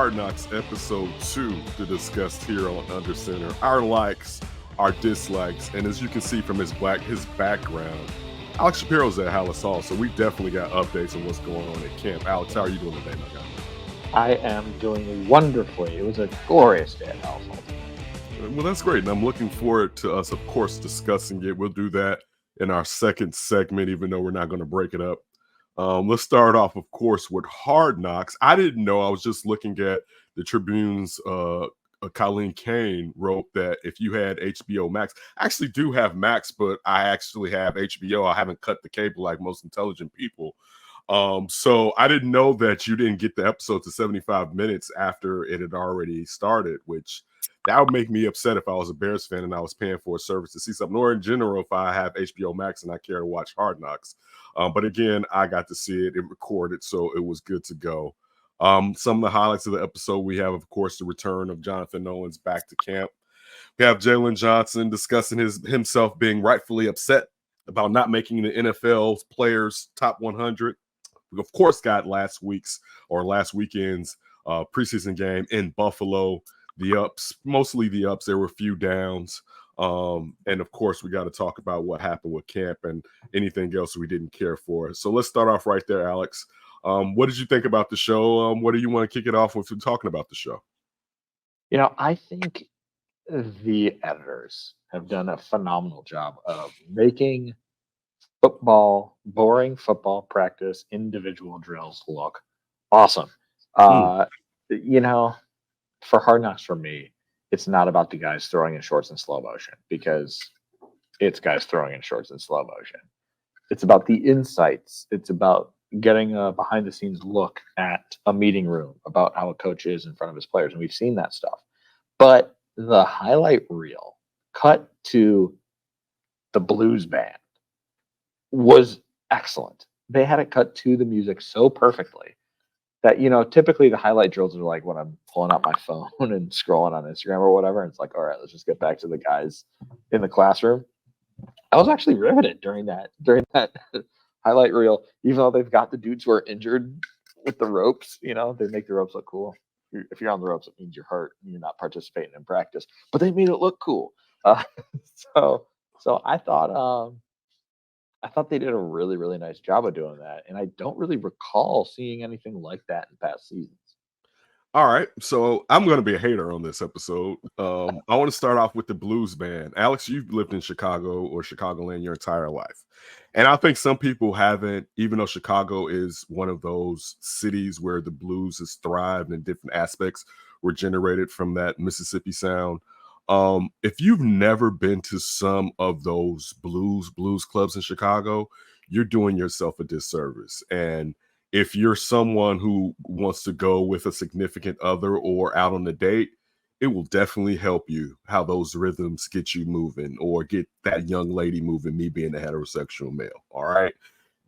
Hard Knocks episode 2 to discuss here on Under Center. Our likes, our dislikes, and as you can see from his background, Alex Shapiro's at Hallis Hall, so we definitely got updates on what's going on at camp. Alex, how are you doing today, my guy? I am doing wonderfully. It was a glorious day at Hallis Hall. Well, that's great, and I'm looking forward to us, of course, discussing it. We'll do that in our second segment, even though we're not going to break it up. Let's start off, of course, with Hard Knocks. I didn't know. I was just looking at the Tribune's Colleen Kane wrote that if you had HBO Max, I actually do have Max, but I actually have HBO. I haven't cut the cable like most intelligent people. So I didn't know that you didn't get the episode to 75 minutes after it had already started, which that would make me upset if I was a Bears fan and I was paying for a service to see something, or in general, if I have HBO Max and I care to watch Hard Knocks. But again, I got to see it recorded, so it was good to go. Some of the highlights of the episode, we have, of course, the return of Jonathan Owens back to camp. We have Jalen Johnson discussing himself being rightfully upset about not making the NFL players top 100. We, of course, got last weekend's preseason game in Buffalo. The ups, mostly the ups. There were a few downs. And of course, we got to talk about what happened with camp and anything else we didn't care for. So let's start off right there, Alex. What did you think about the show? What do you want to kick it off with talking about the show? You know, I think the editors have done a phenomenal job of making boring football practice, individual drills look awesome. You know, for Hard Knocks, for me, it's not about the guys throwing in shorts in slow motion, because it's guys throwing in shorts in slow motion. It's about the insights. It's about getting a behind-the-scenes look at a meeting room about how a coach is in front of his players, and we've seen that stuff. But the highlight reel cut to the blues band was excellent. They had it cut to the music so perfectly that, you know, typically the highlight drills are like when I'm pulling out my phone and scrolling on Instagram or whatever. And it's like, all right, let's just get back to the guys in the classroom. I was actually riveted during that highlight reel, even though they've got the dudes who are injured with the ropes. You know, they make the ropes look cool. If you're on the ropes, it means you're hurt and you're not participating in practice. But they made it look cool. So I thought they did a really, really nice job of doing that. And I don't really recall seeing anything like that in past seasons. All right, so I'm going to be a hater on this episode. I want to start off with the blues band. Alex, you've lived in Chicago or Chicagoland your entire life. And I think some people haven't, even though Chicago is one of those cities where the blues has thrived and different aspects were generated from that Mississippi sound. If you've never been to some of those blues clubs in Chicago, you're doing yourself a disservice. And if you're someone who wants to go with a significant other or out on a date, it will definitely help you how those rhythms get you moving or get that young lady moving, me being a heterosexual male. All right.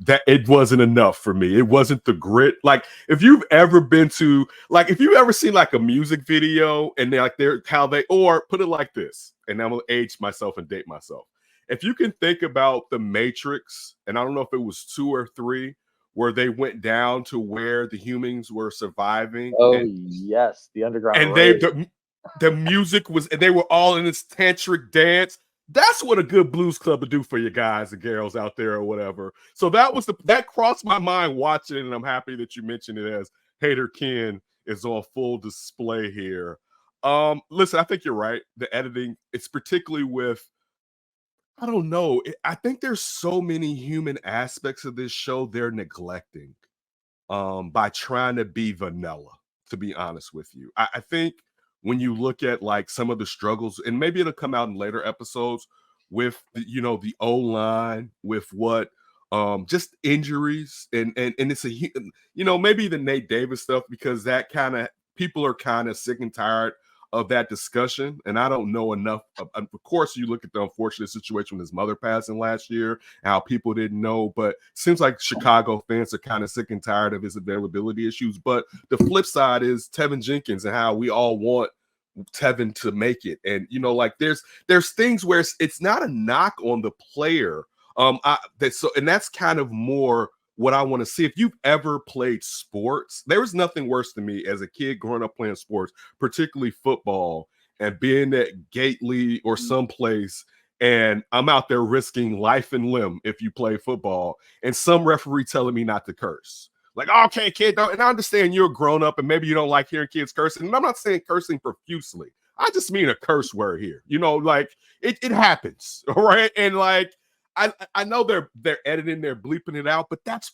That it wasn't enough for me. It wasn't the grit. Like if you've ever been to, like if you've ever seen like a music video and or put it like this, and I'm gonna age myself and date myself. If you can think about the Matrix, and I don't know if it was 2 or 3, where they went down to where the humans were surviving. Oh, yes, the underground. And the music was, and they were all in this tantric dance. That's what a good blues club would do for you guys and girls out there or whatever. So that crossed my mind watching it, and I'm happy that you mentioned it as Hater Ken is on full display here. Listen, I think you're right. The editing, it's particularly with, I don't know. I think there's so many human aspects of this show they're neglecting by trying to be vanilla, to be honest with you. I think when you look at like some of the struggles, and maybe it'll come out in later episodes with the O-line, with what just injuries and it's maybe the Nate Davis stuff, because that kind of people are kind of sick and tired of that discussion. And I don't know enough. Of course, you look at the unfortunate situation with his mother passing last year, how people didn't know, but it seems like Chicago fans are kind of sick and tired of his availability issues. But the flip side is Tevin Jenkins and how we all want Tevin to make it. And, like there's things where it's not a knock on the player. And that's kind of more what I want to see. If you've ever played sports, there was nothing worse than me as a kid growing up playing sports, particularly football, and being at Gately or someplace, and I'm out there risking life and limb if you play football, and some referee telling me not to curse. Like, okay, kid, don't. And I understand you're a grown up and maybe you don't like hearing kids cursing. And I'm not saying cursing profusely. I just mean a curse word here. You know, like it happens, all right? And like I know they're editing, they're bleeping it out, but that's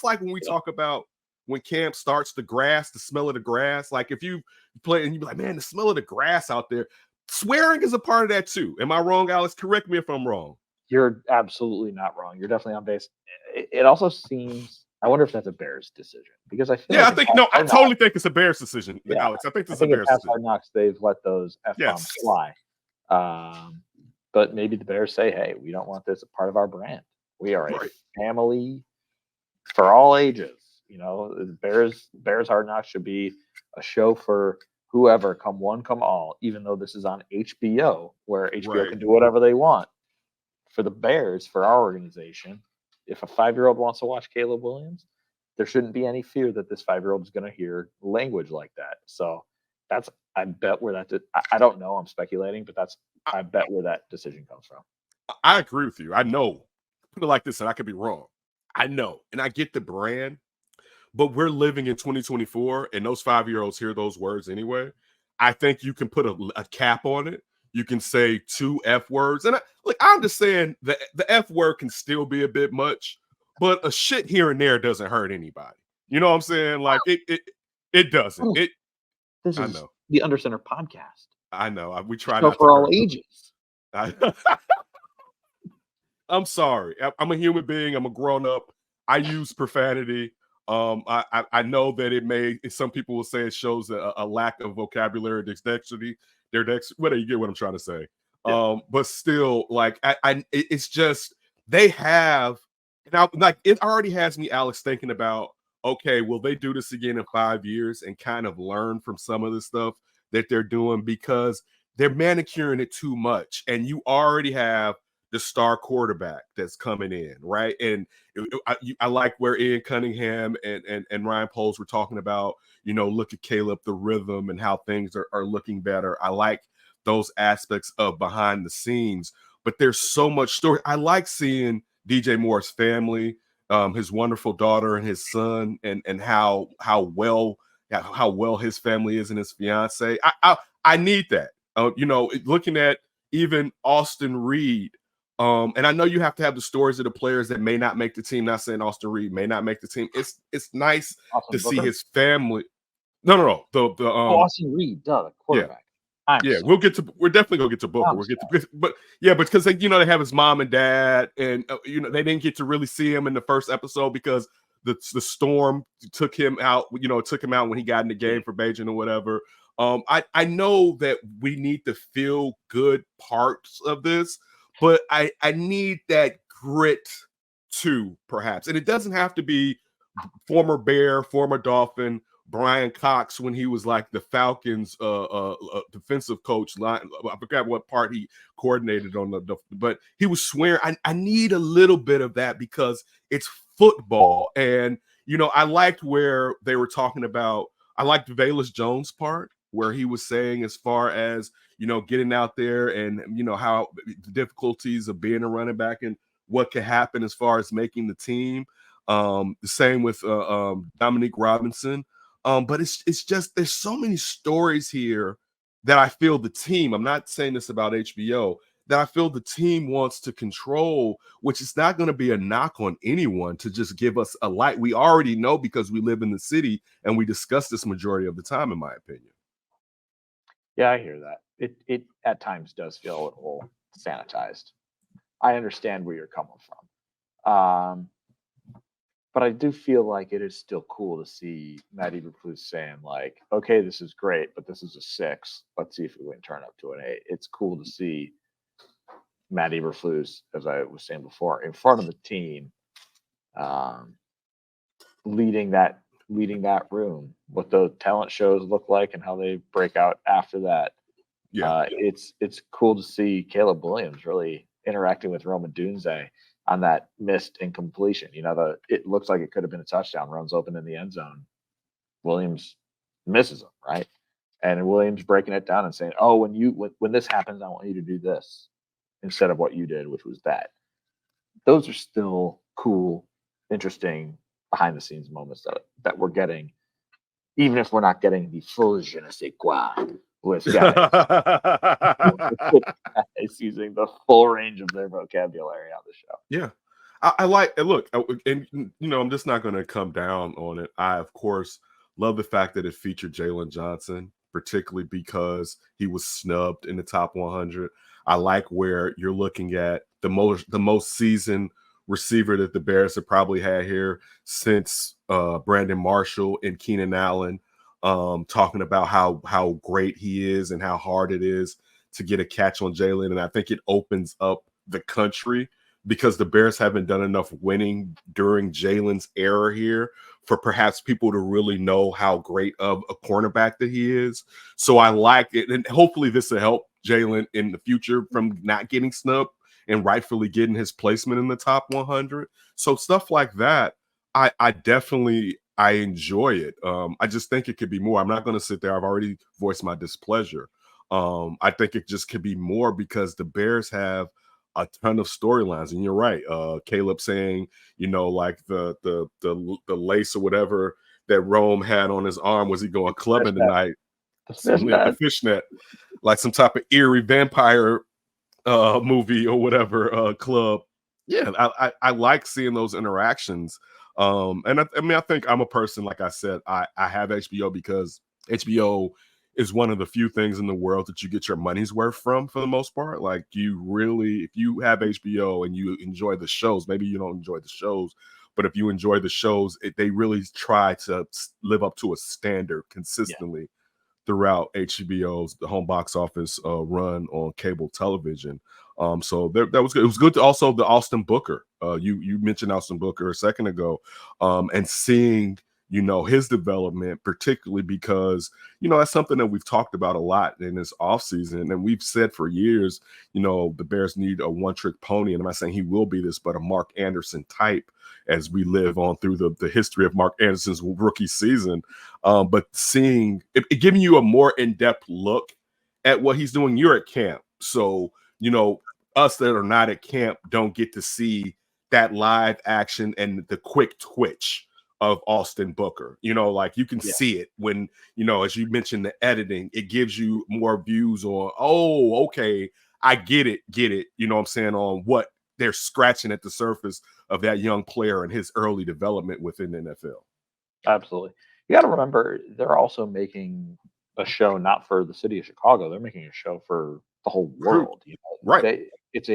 like when we talk about when camp starts, the grass, the smell of the grass. Like if you play and you be like, man, the smell of the grass out there. Swearing is a part of that too. Am I wrong, Alex? Correct me if I'm wrong. You're absolutely not wrong. You're definitely on base. It also seems. I wonder if that's a Bears decision because I feel. Yeah, like I think no. I totally think it's a Bears decision, yeah, Alex. I think this is in a Bears past decision. Hard Knocks, they've let those F-bombs fly. But maybe the Bears say, "Hey, we don't want this a part of our brand. We are a family for all ages. You know, the Bears Hard Knocks should be a show for whoever, come one, come all. Even though this is on HBO, where HBO can do whatever they want. For the Bears, for our organization, if a 5-year-old wants to watch Caleb Williams, there shouldn't be any fear that this 5-year-old is going to hear language like that. So that's, I bet where that, I don't know, I'm speculating, but I bet where that decision comes from. I agree with you. I know. Put it like this, and I could be wrong. I know, and I get the brand, but we're living in 2024, and those 5-year-olds hear those words anyway. I think you can put a cap on it. You can say 2 F words. And I'm just saying the F word can still be a bit much, but a shit here and there doesn't hurt anybody. You know what I'm saying? Like it doesn't. This is the Under Center podcast. I know. We try not for all ages. I'm sorry. I'm a human being. I'm a grown up. I use profanity. I know that some people will say it shows a lack of vocabulary, dexterity. Whether you get what I'm trying to say. Yeah. But still, like it's just they have now. Like it already has me, Alex, thinking about, okay, will they do this again in 5 years and kind of learn from some of the stuff that they're doing, because they're manicuring it too much, and you already have the star quarterback that's coming in, right? And I like where Ian Cunningham and Ryan Poles were talking about, look at Caleb, the rhythm and how things are looking better. I like those aspects of behind the scenes, but there's so much story. I like seeing DJ Moore's family, his wonderful daughter and his son, and how well his family is and his fiance. I need that. Looking at even Austin Reed. And I know you have to have the stories of the players that may not make the team. Not saying Austin Reed may not make the team. It's nice to see his family. No. The Austin Reed, the quarterback. Yeah, we're definitely gonna get to Booker. Because they have his mom and dad, and they didn't get to really see him in the first episode because the storm took him out. Took him out when he got in the game for Beijing or whatever. I know that we need the feel good parts of this, but I need that grit too, perhaps. And it doesn't have to be former Bear, former Dolphin, Brian Cox when he was like the Falcons defensive coach. I forgot what part he coordinated on but he was swearing. I need a little bit of that because it's football. And, I liked where they were talking about, I liked Velus Jones' part where he was saying as far as, getting out there and, how the difficulties of being a running back and what could happen as far as making the team. The same with Dominique Robinson. But it's just, there's so many stories here that I feel the team, I'm not saying this about HBO, that I feel the team wants to control, which is not going to be a knock on anyone to just give us a light. We already know because we live in the city and we discuss this majority of the time, in my opinion. Yeah, I hear that. It at times does feel a little sanitized. I understand where you're coming from. But I do feel like it is still cool to see Matt Eberflus saying, like, okay, this is great, but this is a 6. Let's see if we can turn up to an 8. It's cool to see Matt Eberflus, as I was saying before, in front of the team, leading that room, what the talent shows look like and how they break out after that. Yeah, it's cool to see Caleb Williams really interacting with Rome Odunze on that missed incompletion. It looks like it could have been a touchdown. Runs open in the end zone. Williams misses him, right? And Williams breaking it down and saying, "Oh, when this happens, I want you to do this instead of what you did, which was that." Those are still cool, interesting behind the scenes moments that we're getting, even if we're not getting the full je ne sais quoi with guys using the full range of their vocabulary on the show. Yeah. I like, and look, and I'm just not going to come down on it. I, of course, love the fact that it featured Jalen Johnson, particularly because he was snubbed in the top 100. I like where you're looking at the most seasoned receiver that the Bears have probably had here since Brandon Marshall and Keenan Allen, talking about how great he is and how hard it is to get a catch on Jalen. And I think it opens up the country, because the Bears haven't done enough winning during Jalen's era here for perhaps people to really know how great of a cornerback that he is. So I like it. And hopefully this will help Jalen in the future from not getting snubbed and rightfully getting his placement in the top 100. So stuff like that, I definitely enjoy it. I just think it could be more. I'm not going to sit there. I've already voiced my displeasure. I think it just could be more because the Bears have a ton of storylines, and you're right. Caleb saying, like the lace or whatever that Rome had on his arm, was he going clubbing tonight? The fishnet, like some type of eerie vampire movie or whatever club. Yeah, I like seeing those interactions. And I think I'm a person, like I said, I have HBO because HBO is one of the few things in the world that you get your money's worth from, for the most part. Like, you really, if you have HBO and you enjoy the shows, maybe you don't enjoy the shows, but if you enjoy the shows, they really try to live up to a standard consistently throughout HBO's the home box office run on cable television. So that was good. It was good to also the Austin Booker. You mentioned Austin Booker a second ago, and seeing his development, particularly because that's something that we've talked about a lot in this offseason, and we've said for years, the Bears need a one-trick pony, and I'm not saying he will be this, but a Mark Anderson type as we live on through the history of Mark Anderson's rookie season. But seeing it giving you a more in-depth look at what he's doing. You're at camp, so us that are not at camp don't get to see that live action and the quick twitch of Austin Booker. Like you can see it when, as you mentioned, the editing, it gives you more views on, oh, okay, I get it. You know what I'm saying? On what they're scratching at the surface of that young player and his early development within the NFL. Absolutely. You got to remember, they're also making a show not for the city of Chicago. They're making a show for the whole world. Right. It's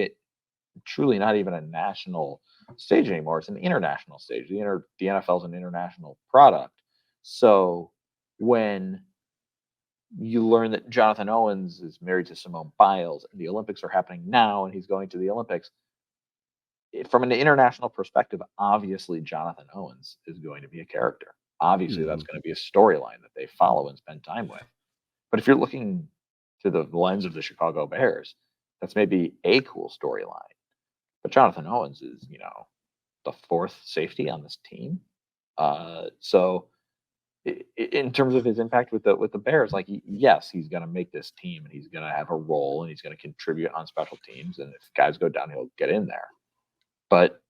truly not even a national stage anymore. It's an international stage. The NFL is an international product. So when you learn that Jonathan Owens is married to Simone Biles and the Olympics are happening now and he's going to the Olympics, from an international perspective, obviously Jonathan Owens is going to be a character. Obviously, that's going to be a storyline that they follow and spend time with. But if you're looking through the lens of the Chicago Bears, that's maybe a cool storyline. But Jonathan Owens is, the fourth safety on this team. So in terms of his impact with the Bears, like, yes, he's going to make this team and he's going to have a role and he's going to contribute on special teams. And if guys go down, he'll get in there. But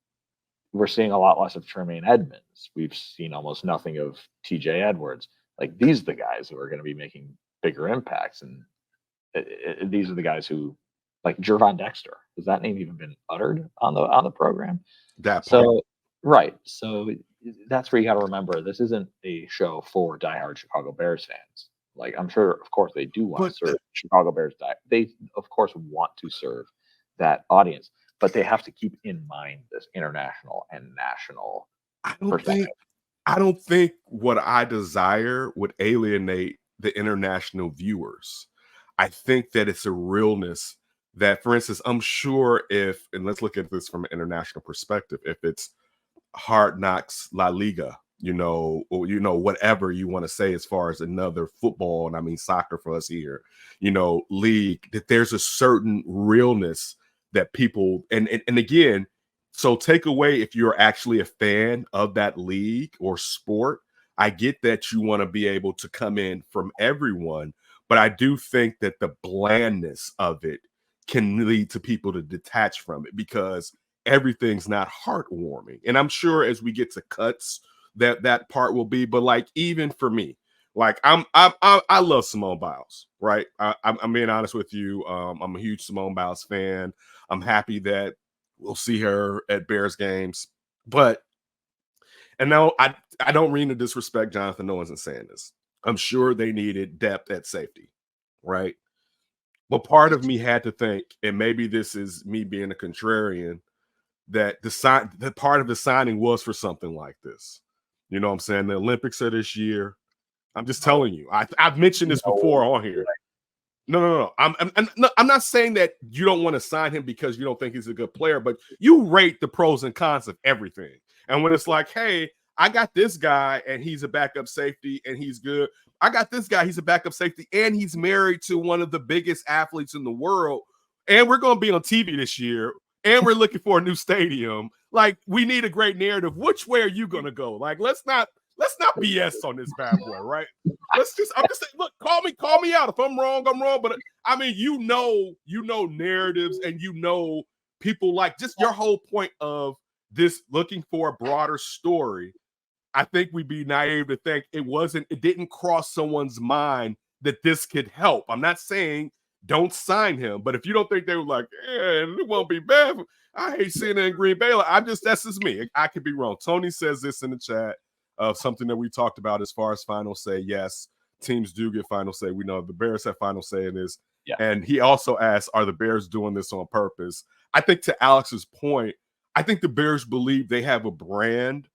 we're seeing a lot less of Tremaine Edmonds. We've seen almost nothing of TJ Edwards. Like, these are the guys who are going to be making bigger impacts. And these are the guys who, like Jervon Dexter, has that name even been uttered on the program? Right. So that's where you got to remember, this isn't a show for diehard Chicago Bears fans. Like, I'm sure, of course, they do want to serve Chicago Bears. They, of course, want to serve that audience, but they have to keep in mind this international and national perspective. I don't think what I desire would alienate the international viewers. I think that it's a realness that, for instance, I'm sure if, and let's look at this from an international perspective, if it's Hard Knocks La Liga, or whatever you want to say as far as another football, and I mean soccer for us here, league, that there's a certain realness that people and again, so take away if you're actually a fan of that league or sport. I get that you want to be able to come in from everyone, but I do think that the blandness of it can lead to people to detach from it because everything's not heartwarming. And I'm sure as we get to cuts that part will be, but like even for me, like I love Simone Biles, right? I'm being honest with you. I'm a huge Simone Biles fan. I'm happy that we'll see her at Bears games, but and now I don't mean to disrespect Jonathan Owens in saying this. I'm sure they needed depth at safety, right? But part of me had to think, and maybe this is me being a contrarian, that the part of the signing was for something like this. You know what I'm saying? The Olympics are this year. I'm just telling you. I've mentioned this before on here. No. I'm not saying that you don't want to sign him because you don't think he's a good player, but you rate the pros and cons of everything. And when it's like, hey, I got this guy and he's a backup safety and he's good. I got this guy, he's a backup safety, and he's married to one of the biggest athletes in the world. And we're going to be on TV this year, and we're looking for a new stadium. Like, we need a great narrative. Which way are you going to go? Like, let's not BS on this bad boy, right? I'm just saying, look, call me out. If I'm wrong, I'm wrong. But I mean, you know narratives, and people like just your whole point of this looking for a broader story. I think we'd be naive to think it didn't cross someone's mind that this could help. I'm not saying don't sign him, but if you don't think they were like, it won't be bad. I hate seeing it in Green Bay. That's just me. I could be wrong. Tony says this in the chat of something that we talked about as far as final say. Yes, teams do get final say. We know the Bears have final say in this. Yeah. And he also asked, are the Bears doing this on purpose? I think to Alex's point, I think the Bears believe they have a brand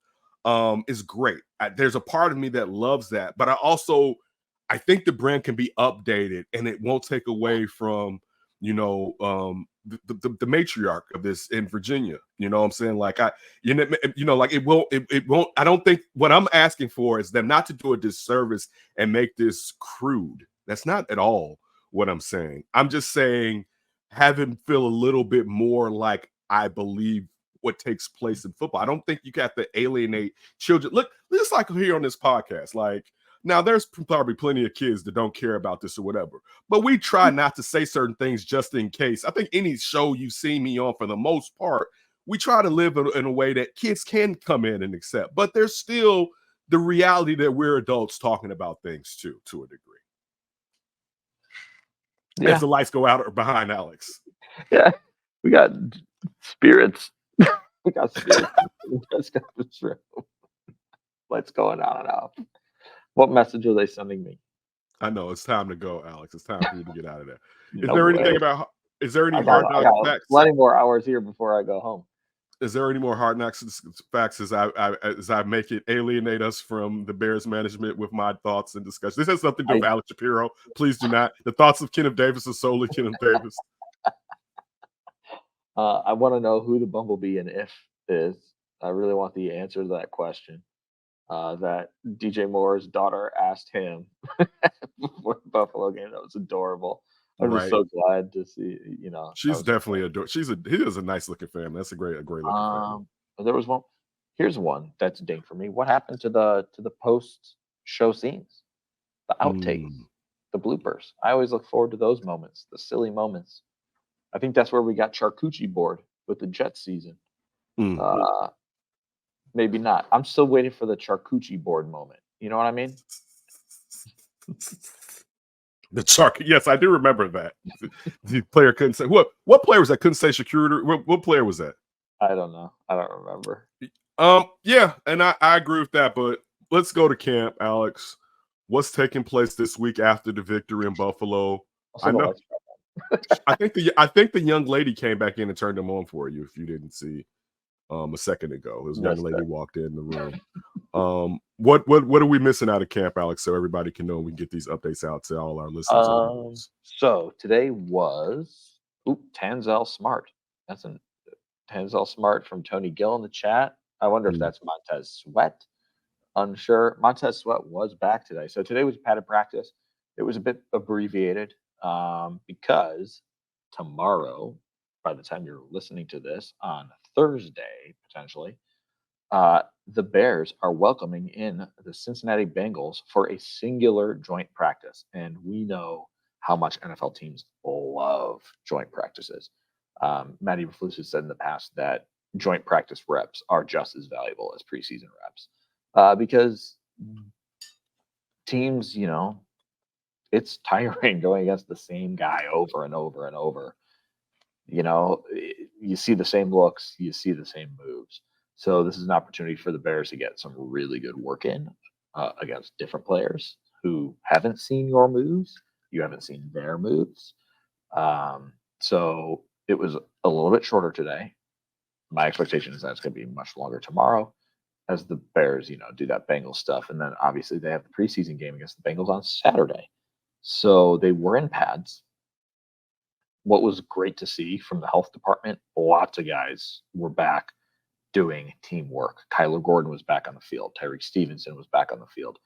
is great. There's a part of me that loves that, but I think the brand can be updated and it won't take away from, the matriarch of this in Virginia. You know what I'm saying? Like like it won't, I don't think what I'm asking for is them not to do a disservice and make this crude. That's not at all what I'm saying. I'm just saying have him feel a little bit more like I believe what takes place in football. I don't think you got to alienate children. Look, just like here on this podcast, like now there's probably plenty of kids that don't care about this or whatever, but we try not to say certain things just in case. I think any show you see me on, for the most part, we try to live in a way that kids can come in and accept, but there's still the reality that we're adults talking about things too, to a degree. Yeah. As the lights go out or behind Alex. Yeah, we got spirits. We got spirits. Lights going on and off. What message are they sending me? I know it's time to go, Alex. It's time for you to get out of there. Is there any hard knock facts? Plenty more hours here before I go home. Is there any more hard knocks facts as I make it alienate us from the Bears management with my thoughts and discussion? This has something to do with Alex Shapiro. Please do not. The thoughts of Kenneth Davis are solely Kenneth Davis. I want to know who the Bumblebee and If is. I really want the answer to that question. That DJ Moore's daughter asked him before the Buffalo game. That was adorable. I'm just so glad to see. She's definitely adorable. He is a nice looking family. That's a great looking family. There was one. Here's one that's a ding for me. What happened to the post show scenes, the outtakes, the bloopers? I always look forward to those moments, the silly moments. I think that's where we got charcuterie board with the Jets season. Maybe not. I'm still waiting for the charcuterie board moment. You know what I mean? Yes, I do remember that. The player couldn't say what player was that? Couldn't say charcuterie. What player was that? I don't know. I don't remember. Yeah, and I agree with that. But let's go to camp, Alex. What's taking place this week after the victory in Buffalo? I know. I think the young lady came back in and turned them on for you. If you didn't see, a second ago, this young lady walked in the room. What are we missing out of camp, Alex? So everybody can know, and we can get these updates out to all our listeners. So today was Tanzel Smart. That's a Tanzel Smart from Tony Gill in the chat. I wonder if that's Montez Sweat. Unsure. Montez Sweat was back today. So today was padded practice. It was a bit abbreviated because tomorrow by the time you're listening to this on Thursday, potentially, the Bears are welcoming in the Cincinnati Bengals for a singular joint practice. And we know how much NFL teams love joint practices. Matty Eberflus has said in the past that joint practice reps are just as valuable as preseason reps because teams, it's tiring going against the same guy over and over and over. You see the same looks, you see the same moves. So this is an opportunity for the Bears to get some really good work in against different players who haven't seen your moves. You haven't seen their moves. So it was a little bit shorter today. My expectation is that it's going to be much longer tomorrow as the Bears, do that Bengals stuff. And then obviously they have the preseason game against the Bengals on Saturday. So they were in pads. What was great to see from the health department, lots of guys were back doing teamwork. Kyler Gordon was back on the field. Tyreek Stevenson was back on the field.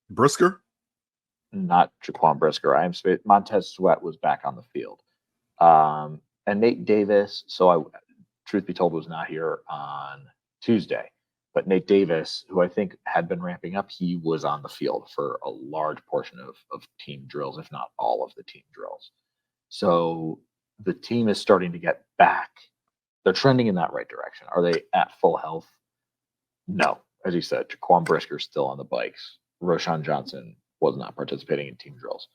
Brisker? Not Jaquan Brisker. Montez Sweat was back on the field. And Nate Davis, truth be told, was not here on Tuesday. But Nate Davis, who I think had been ramping up, he was on the field for a large portion of team drills, if not all of the team drills. So the team is starting to get back. They're trending in that right direction. Are they at full health? No. As you said, Jaquan Brisker still on the bikes. Roshan Johnson was not participating in team drills.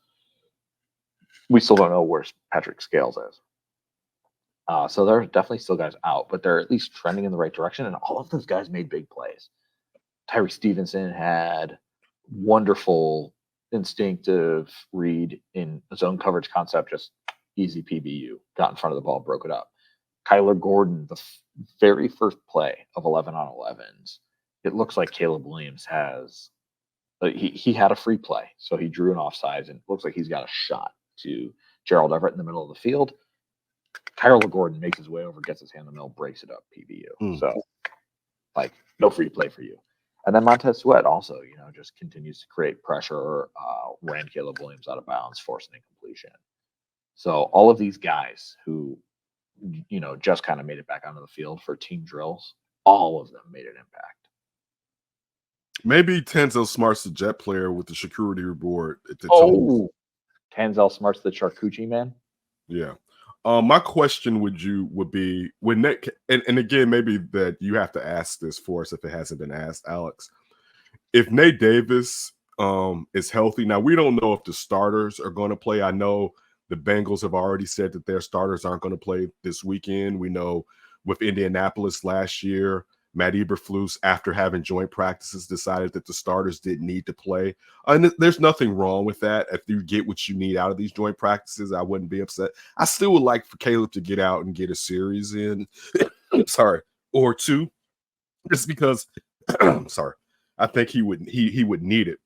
We still don't know where Patrick Scales is. So there are definitely still guys out, but they're at least trending in the right direction, and all of those guys made big plays. Tyreek Stevenson had wonderful instinctive read in zone coverage concept, just easy PBU, got in front of the ball, broke it up. Kyler Gordon, the very first play of 11 on 11s, it looks like Caleb Williams has he had a free play, so he drew an offsides, and it looks like he's got a shot to Gerald Everett in the middle of the field. Kyler Gordon makes his way over, gets his hand in the middle, breaks it up, PBU. So, no free play for you. And then Montez Sweat also, just continues to create pressure, ran Caleb Williams out of bounds, forced an incompletion. So all of these guys who, just kind of made it back onto the field for team drills, all of them made an impact. Maybe Tanzel Smart's the jet player with the charcuterie board. Tanzel Smart's the charcuterie man? Yeah. My question would be when Nick, and again, maybe that you have to ask this for us if it hasn't been asked, Alex. If Nate Davis is healthy, now we don't know if the starters are going to play. I know the Bengals have already said that their starters aren't going to play this weekend. We know with Indianapolis last year, Matt Eberflus, after having joint practices, decided that the starters didn't need to play. And there's nothing wrong with that. If you get what you need out of these joint practices, I wouldn't be upset. I still would like for Caleb to get out and get a series in, or two, just because, I think he would need it.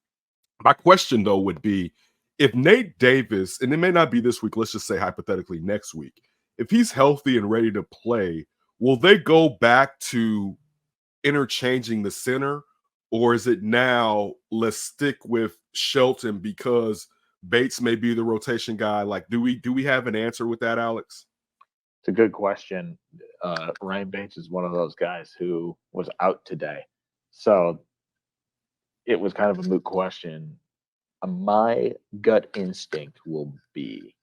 My question, though, would be if Nate Davis, and it may not be this week, let's just say hypothetically next week, if he's healthy and ready to play, will they go back to interchanging the center, or is it now let's stick with Shelton because Bates may be the rotation guy? Like, do we have an answer with that, Alex? It's a good question. Ryan Bates is one of those guys who was out today, so it was kind of a moot question. My gut instinct will be,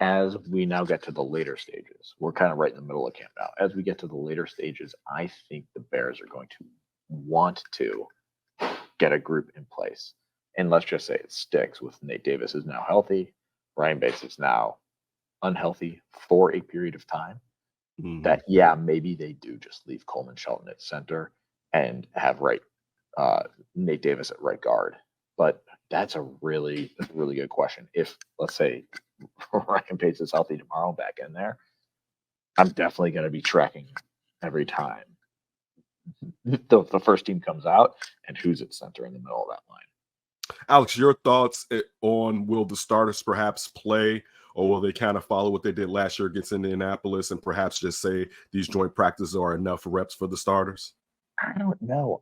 as we now get to the later stages, we're kind of right in the middle of camp now. As we get to the later stages, I think the Bears are going to want to get a group in place. And let's just say it sticks with Nate Davis is now healthy. Ryan Bates is now unhealthy for a period of time. That, maybe they do just leave Coleman Shelton at center and have Nate Davis at right guard. But that's a really good question. If, let's say, Ryan Bates is healthy tomorrow, back in there, I'm definitely going to be tracking every time the first team comes out and who's at center in the middle of that line. Alex, your thoughts on will the starters perhaps play, or will they kind of follow what they did last year against Indianapolis and perhaps just say these joint practices are enough reps for the starters? I don't know.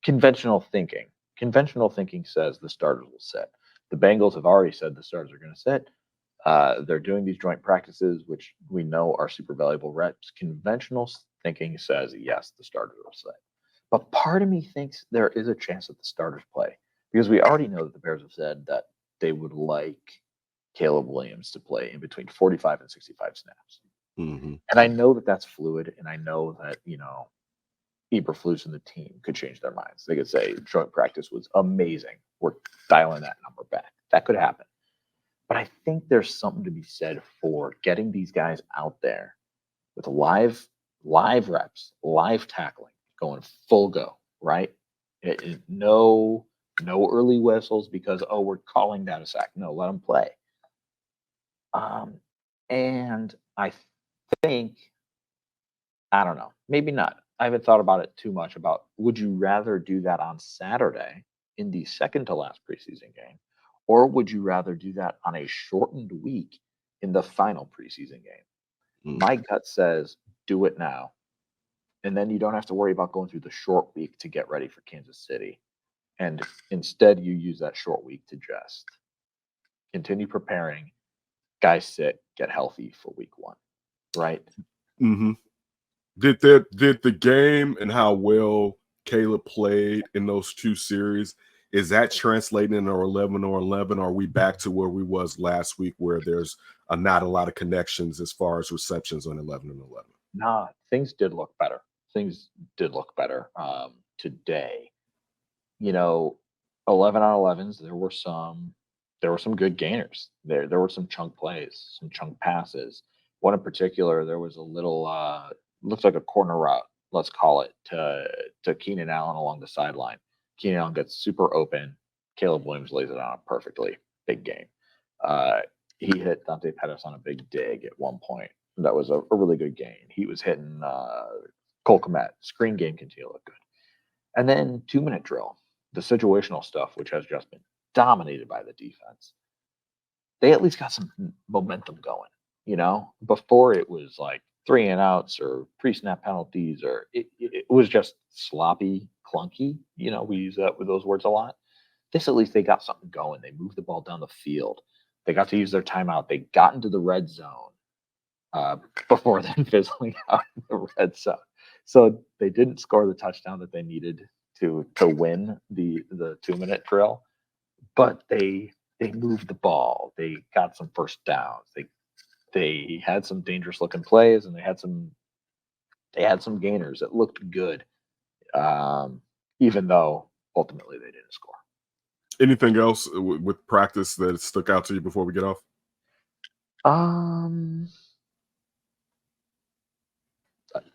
Conventional thinking says the starters will sit. The Bengals have already said the starters are going to sit. They're doing these joint practices, which we know are super valuable reps. Conventional thinking says, yes, the starters will play. But part of me thinks there is a chance that the starters play because we already know that the Bears have said that they would like Caleb Williams to play in between 45 and 65 snaps. Mm-hmm. And I know that that's fluid, and I know that, Eberflus and the team could change their minds. They could say joint practice was amazing. We're dialing that number back. That could happen. But I think there's something to be said for getting these guys out there with live reps, live tackling, going full go, right? No early whistles because, we're calling that a sack. No, let them play. And I think, I don't know, maybe not. I haven't thought about it too much about would you rather do that on Saturday in the second to last preseason game, or would you rather do that on a shortened week in the final preseason game? My gut says do it now. And then you don't have to worry about going through the short week to get ready for Kansas City. And instead you use that short week to just continue preparing, guys sit, get healthy for week one, right? Mm-hmm. Did the game and how well Caleb played in those two series, is that translating into 11 or 11? Or are we back to where we was last week where there's not a lot of connections as far as receptions on 11 and 11? Nah, things did look better. Today. 11 on 11s, there were some good gainers. There were some chunk plays, some chunk passes. One in particular, there was a little looks like a corner route, let's call it, to Keenan Allen along the sideline. Keenan Allen gets super open. Caleb Williams lays it on perfectly. Big game. He hit Dante Pettis on a big dig at one point. That was a really good gain. He was hitting Cole Kmet. Screen game continue to look good. And then 2-minute drill, the situational stuff, which has just been dominated by the defense. They at least got some momentum going. Before it was like 3 and outs or pre-snap penalties, or it was just sloppy, clunky. We use that with those words a lot. This, at least they got something going. They moved the ball down the field. They got to use their timeout. They got into the red zone before then fizzling out in the red zone. So they didn't score the touchdown that they needed to win the 2-minute drill, but they moved the ball. They got some first downs. They had some dangerous looking plays, and they had some gainers that looked good, even though ultimately they didn't score. Anything else with practice that stuck out to you before we get off?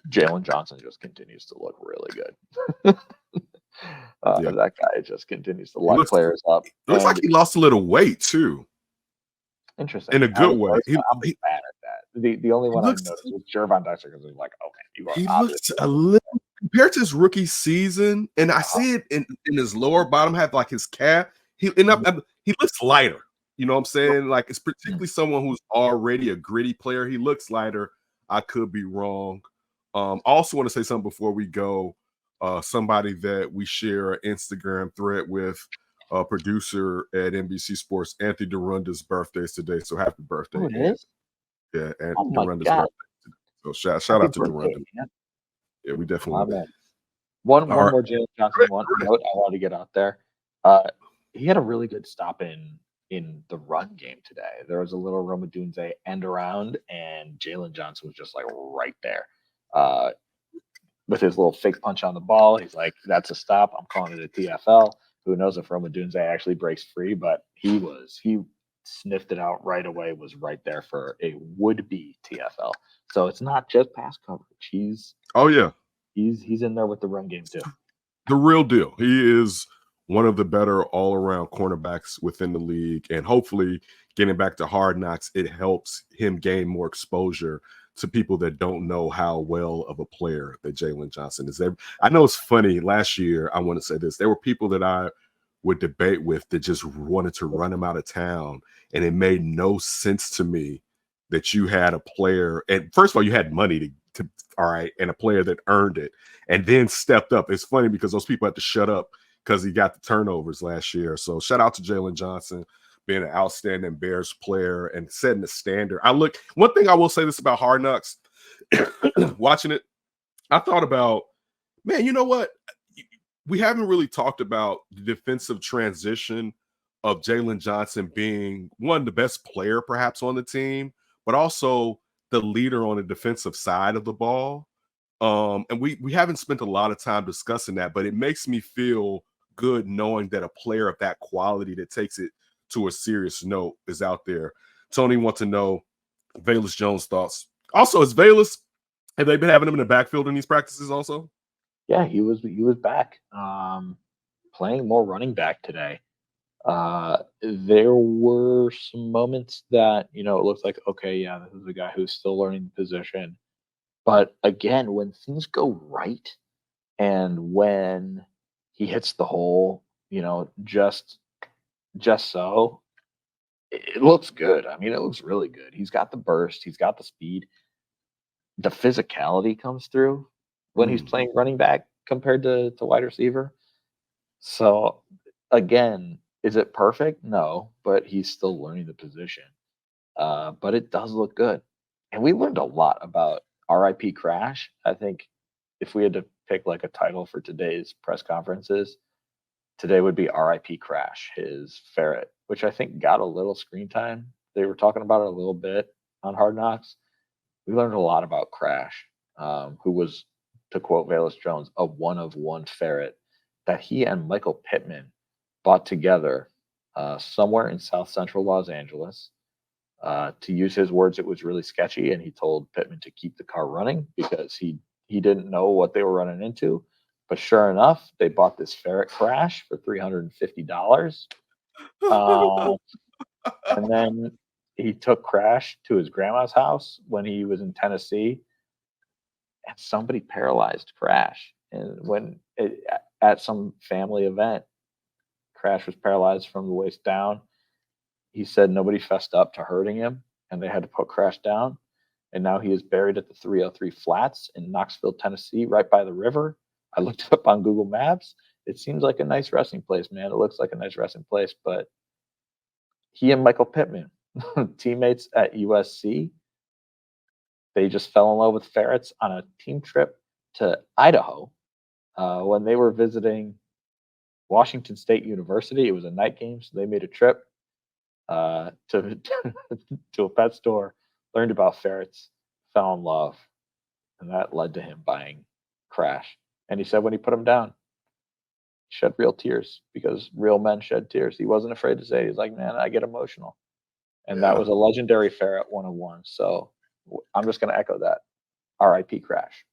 Jalen Johnson just continues to look really good. That guy just continues to lock players up. It looks like he lost a little weight too. Interesting. In a good way. I'm bad at that. The only one I noticed was Jervon Dexter, because he's like, okay, he looks a little compared to his rookie season, and I see it in his lower bottom half, like his calf. He looks lighter. You know what I'm saying? Like, it's particularly someone who's already a gritty player. He looks lighter. I could be wrong. I also want to say something before we go. Somebody that we share an Instagram thread with, producer at NBC Sports, Anthony Durunda's birthday is today. So happy birthday. Oh, it is? Yeah, Anthony Durunda's birthday. So shout out to Durunda. Yeah, we definitely love it. One more Jalen Johnson note I want to get out there. He had a really good stop in the run game today. There was a little Rome Odunze end around, and Jalen Johnson was just like right there. With his little fake punch on the ball, he's like, that's a stop. I'm calling it a TFL. Who knows if Rome Odunze actually breaks free, but he sniffed it out right away, was right there for a would-be TFL. So it's not just pass coverage. He's in there with the run game too. The real deal. He is one of the better all-around cornerbacks within the league, and hopefully getting back to Hard Knocks, it helps him gain more exposure to people that don't know how well of a player that Jalen Johnson is. I know it's funny. Last year, I want to say this, there were people that I would debate with that just wanted to run him out of town, and it made no sense to me that you had a player, and first of all, you had money to all right, and a player that earned it and then stepped up. It's funny because those people had to shut up because he got the turnovers last year. So shout out to Jalen Johnson. being an outstanding Bears player and setting the standard. One thing I will say this about Hard Knocks, watching it, I thought about, man, you know what? We haven't really talked about the defensive transition of Jalen Johnson being one, the best player perhaps on the team, but also the leader on the defensive side of the ball. And we haven't spent a lot of time discussing that, but it makes me feel good knowing that a player of that quality that takes it to a serious note is out there. Tony wants to know Velus Jones' thoughts. Also, have they been having him in the backfield in these practices also? Yeah, he was back, playing more running back today. There were some moments that, it looks like, okay, yeah, this is a guy who's still learning the position. But again, when things go right and when he hits the hole, just so, it looks good. I mean, it looks really good. He's got the burst. He's got the speed. The physicality comes through when he's playing running back compared to wide receiver. So, again, is it perfect? No, but he's still learning the position. But it does look good. And we learned a lot about RIP Crash. I think if we had to pick like a title for today's press conferences, today would be RIP Crash, his ferret, which I think got a little screen time. They were talking about it a little bit on Hard Knocks. We learned a lot about Crash, who was, to quote Velus Jones, a one-of-one ferret that he and Michael Pittman bought together somewhere in South Central Los Angeles. To use his words, it was really sketchy, and he told Pittman to keep the car running because he didn't know what they were running into. But sure enough, they bought this ferret Crash for $350. And then he took Crash to his grandma's house when he was in Tennessee, and somebody paralyzed Crash. And at some family event, Crash was paralyzed from the waist down. He said nobody fessed up to hurting him, and they had to put Crash down. And now he is buried at the 303 Flats in Knoxville, Tennessee, right by the river. I looked it up on Google Maps. It seems like a nice resting place, man. It looks like a nice resting place. But he and Michael Pittman, teammates at USC, they just fell in love with ferrets on a team trip to Idaho when they were visiting Washington State University. It was a night game, so they made a trip to a pet store, learned about ferrets, fell in love, and that led to him buying Crash. And he said when he put him down, he shed real tears because real men shed tears. He wasn't afraid to say it. He's like, man, I get emotional. And that was a legendary ferret one-on-one. So I'm just going to echo that. RIP Crash.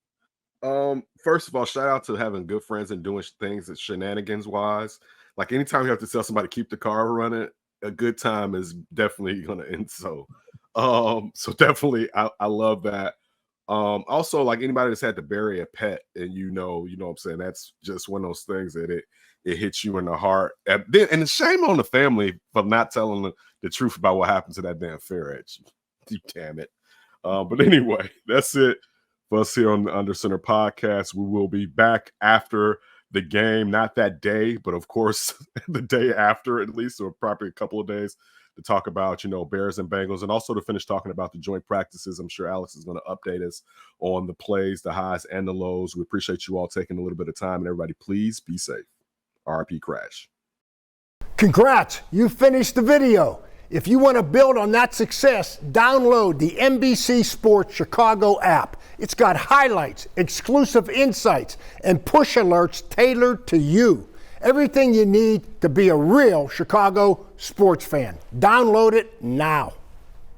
First of all, shout out to having good friends and doing things that shenanigans wise. Like anytime you have to tell somebody to keep the car running, a good time is definitely going to end. So definitely, I love that. Also, like anybody that's had to bury a pet, and you know what I'm saying, that's just one of those things that it hits you in the heart. And shame on the family for not telling the truth about what happened to that damn ferret. You damn it. But anyway, that's it for us here on the Under Center podcast. We will be back after the game, not that day, but of course the day after, at least, or probably a couple of days, to talk about, Bears and Bengals, and also to finish talking about the joint practices. I'm sure Alex is going to update us on the plays, the highs, and the lows. We appreciate you all taking a little bit of time, and everybody, please be safe. RIP Crash. Congrats, you finished the video. If you want to build on that success, download the NBC Sports Chicago app. It's got highlights, exclusive insights, and push alerts tailored to you. Everything you need to be a real Chicago sports fan. Download it now.